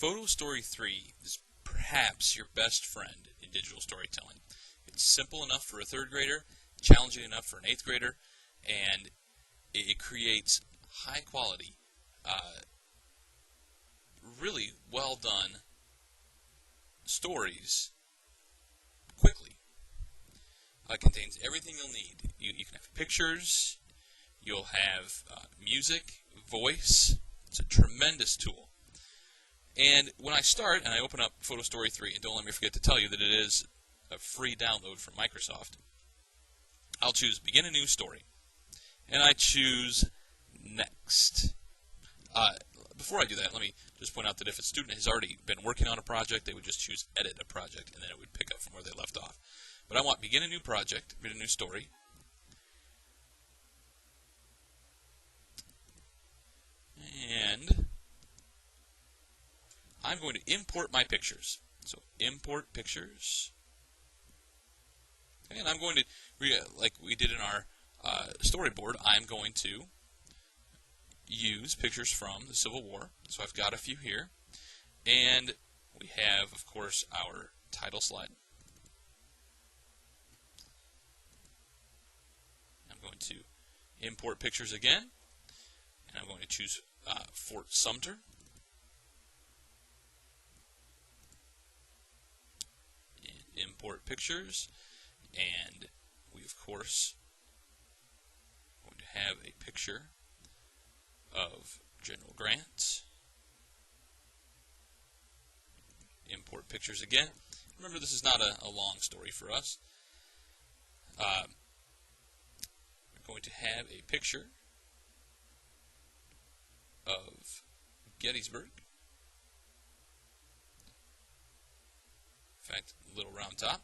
Photostory3 is perhaps your best friend in digital storytelling. It's simple enough for a third grader, challenging enough for an eighth grader, and it creates high quality, really well done stories quickly. It contains everything you'll need. You can have pictures, you'll have music, voice. It's a tremendous tool. And when I start and I open up Photostory3, and don't let me forget to tell you that it is a free download from Microsoft, I'll choose Begin a New Story. And I choose Next. Before I do that, let me just point out that if a student has already been working on a project, they would just choose Edit a Project, and then it would pick up from where they left off. But I want Begin a New Project, Begin a New Story. And I'm going to import my pictures. So import pictures. And I'm going to, like we did in our storyboard, I'm going to use pictures from the Civil War. So I've got a few here. And we have, of course, our title slide. I'm going to import pictures again. And I'm going to choose Fort Sumter. And import pictures. And we, of course, are going to have a picture of General Grant. Import pictures again. Remember, this is not a long story for us. We're going to have a picture of Gettysburg. In fact, a little round top.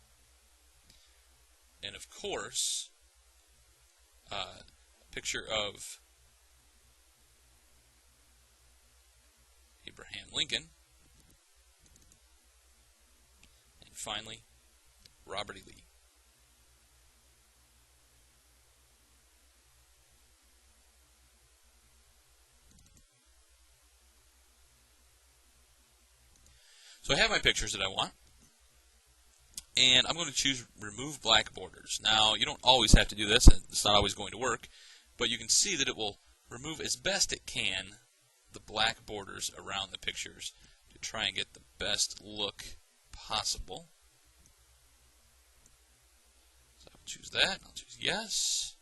And of course, a picture of Abraham Lincoln. And finally, Robert E. Lee. So I have my pictures that I want. And I'm going to choose Remove Black Borders. Now, you don't always have to do this, and it's not always going to work, but you can see that it will remove as best it can the black borders around the pictures to try and get the best look possible. So I'll choose that. I'll choose Yes.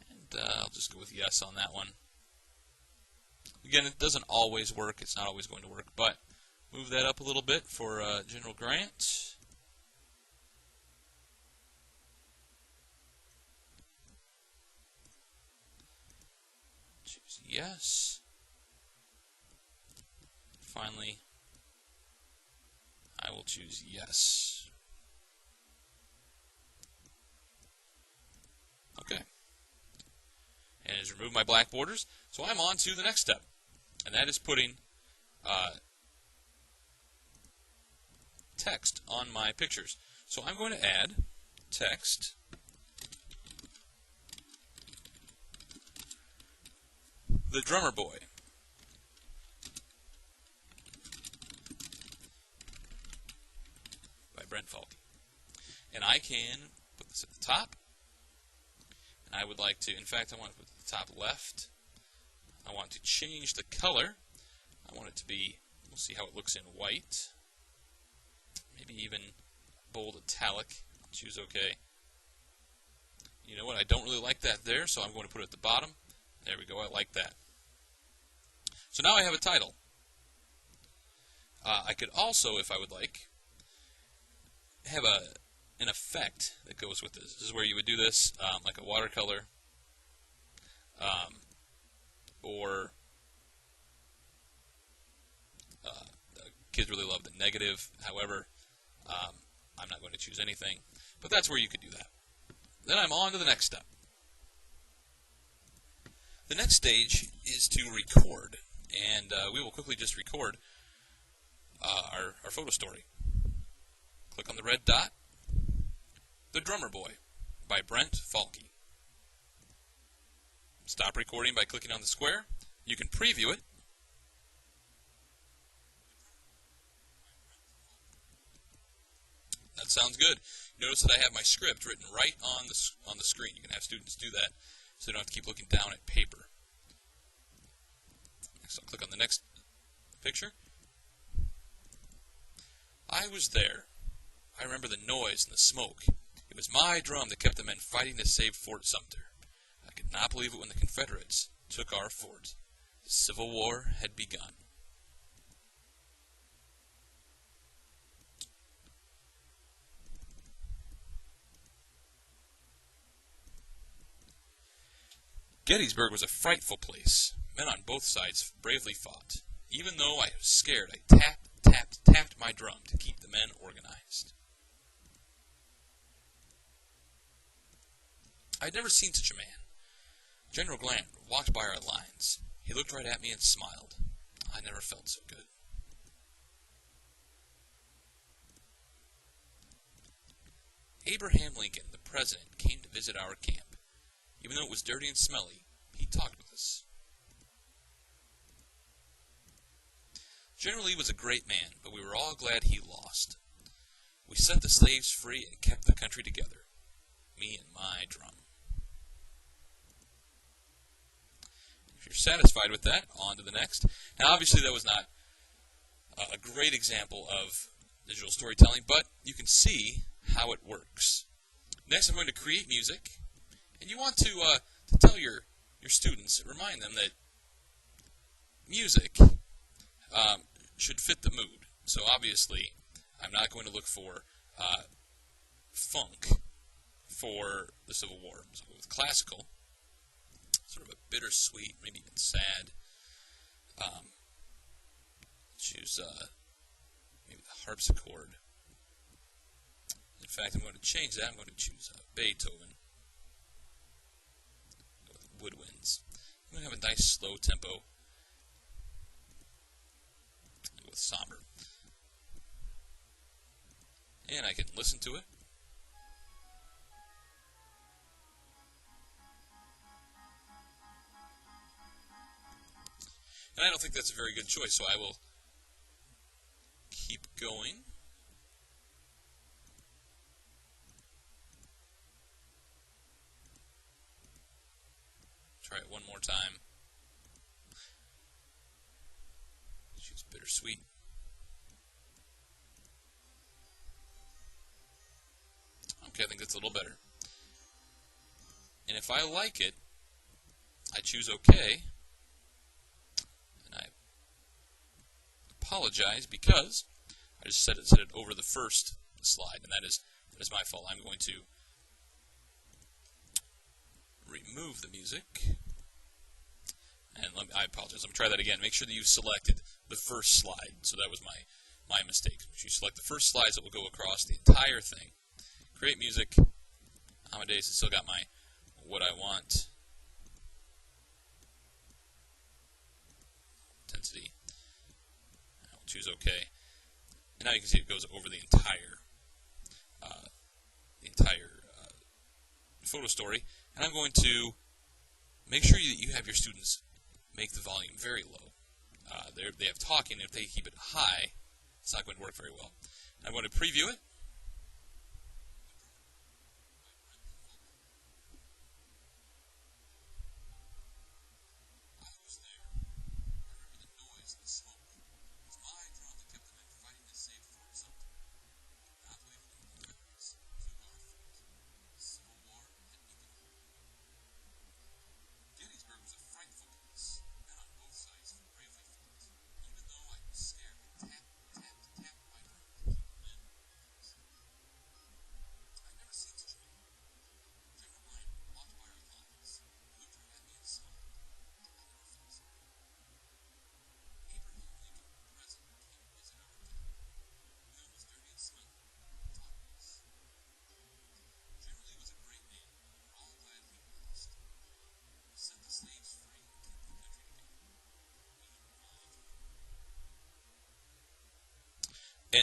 And I'll just go with Yes on that one. Again, it doesn't always work. It's not always going to work, but move that up a little bit for General Grant. Choose Yes. Finally, I will choose Yes. Okay. And it's removed my black borders. So I'm on to the next step, and that is putting text on my pictures. So I'm going to add text. The Drummer Boy. By Brent Falke. And I can put this at the top. And I would like to, in fact, I want to put it at the top left. I want to change the color. I want it to be, we'll see how it looks in white. Maybe even bold italic. I'll choose OK. You know what? I don't really like that there, so I'm going to put it at the bottom. There we go. I like that. So now I have a title. I could also, if I would like, have an effect that goes with this. This is where you would do this, like a watercolor, or kids really love the negative. However, I'm not going to choose anything, but that's where you could do that. Then I'm on to the next step. The next stage is to record, and we will quickly just record our photo story. Click on the red dot. The Drummer Boy by Brent Falke. Stop recording by clicking on the square. You can preview it. That sounds good. Notice that I have my script written right on the screen. You can have students do that so they don't have to keep looking down at paper. Next, I'll click on the next picture. I was there. I remember the noise and the smoke. It was my drum that kept the men fighting to save Fort Sumter. I could not believe it when the Confederates took our fort. The Civil War had begun. Gettysburg was a frightful place. Men on both sides bravely fought. Even though I was scared, I tapped my drum to keep the men organized. I had never seen such a man. General Grant walked by our lines. He looked right at me and smiled. I never felt so good. Abraham Lincoln, the president, came to visit our camp. Even though it was dirty and smelly, he talked with us. General Lee was a great man, but we were all glad he lost. We set the slaves free and kept the country together. Me and my drum. If you're satisfied with that, on to the next. Now, obviously, that was not a great example of digital storytelling, but you can see how it works. Next, I'm going to create music. And you want to tell your students, remind them that music should fit the mood. So obviously, I'm not going to look for funk for the Civil War. So with classical, sort of a bittersweet, maybe even sad. Choose maybe the harpsichord. In fact, I'm going to change that. I'm going to choose Beethoven. Woodwinds. I'm going to have a nice slow tempo. Go with somber. And I can listen to it. And I don't think that's a very good choice, so I will keep going. Try it one more time. Choose bittersweet. Okay, I think that's a little better. And if I like it, I choose OK. And I apologize because I just set it over the first slide, and that is my fault. I'm going to remove the music. And I apologize. I'm going to try that again. Make sure that you've selected the first slide. So that was my mistake. If you select the first slides, it will go across the entire thing. Create music. Amadeus has still got my what I want. Intensity. I'll choose OK. And now you can see it goes over the entire photo story. And I'm going to make sure that you have your students make the volume very low. They have talking. If they keep it high, it's not going to work very well. I'm going to preview it.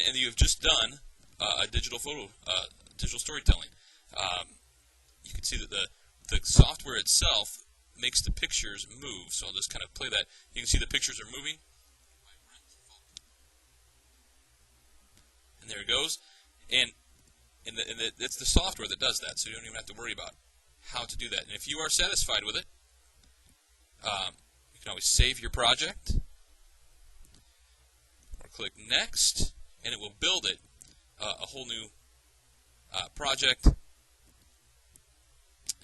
And you have just done a digital storytelling. You can see that the software itself makes the pictures move. So I'll just kind of play that. You can see the pictures are moving. And there it goes. And it's the software that does that, so you don't even have to worry about how to do that. And if you are satisfied with it, you can always save your project, or click Next, and it will build it a whole new project,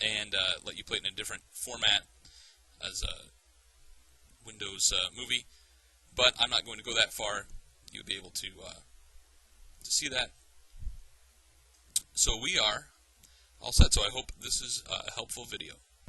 and let you play it in a different format as a Windows movie. But I'm not going to go that far. You'll be able to see that. So we are all set. So I hope this is a helpful video.